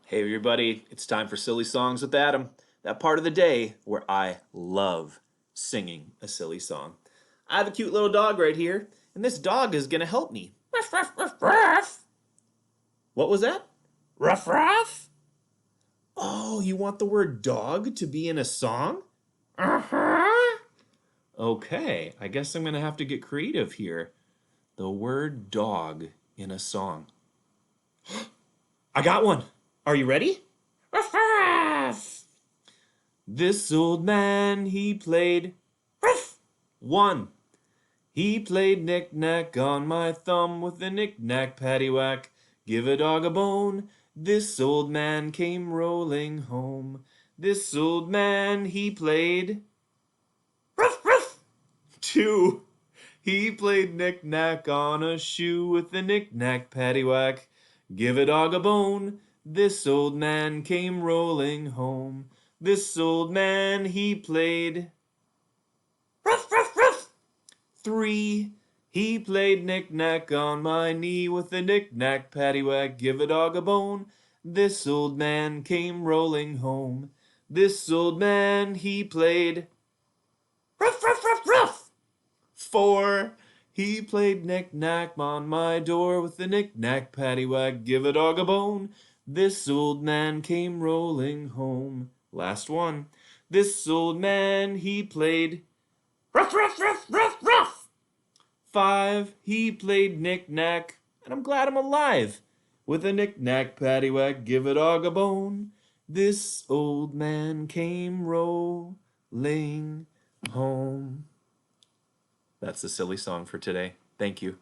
Hey everybody, it's time for Silly Songs with Adam. That part of the day where I love singing a silly song. I have a cute little dog right here, and this dog is gonna help me. Ruff, ruff, ruff, ruff. What was that? Ruff, ruff? Oh, you want the word dog to be in a song? Uh-huh. Okay, I guess I'm gonna have to get creative here. The word dog in a song. I got one. Are you ready? Ruff, ruff. This old man, he played ruff. 1. He played knick-knack on my thumb with a knick-knack paddywhack. Give a dog a bone. This old man came rolling home. This old man, he played ruff, ruff. 2. He played knick-knack on a shoe with a knick-knack paddywhack. Give a dog a bone. This old man came rolling home. This old man, he played ruff, ruff, ruff. 3. He played knick-knack on my knee with a knick-knack paddywhack. Give a dog a bone. This old man came rolling home. This old man, he played ruff, ruff, ruff, ruff. 4. He played knick-knack on my door with a knick-knack paddywhack. Give a dog a bone. This old man came rolling home. Last one. This old man, he played ruff, ruff, ruff, ruff, ruff. 5. He played knick-knack, and I'm glad I'm alive. With a knick-knack paddywhack, give a dog a bone. This old man came rolling home. That's the silly song for today. Thank you.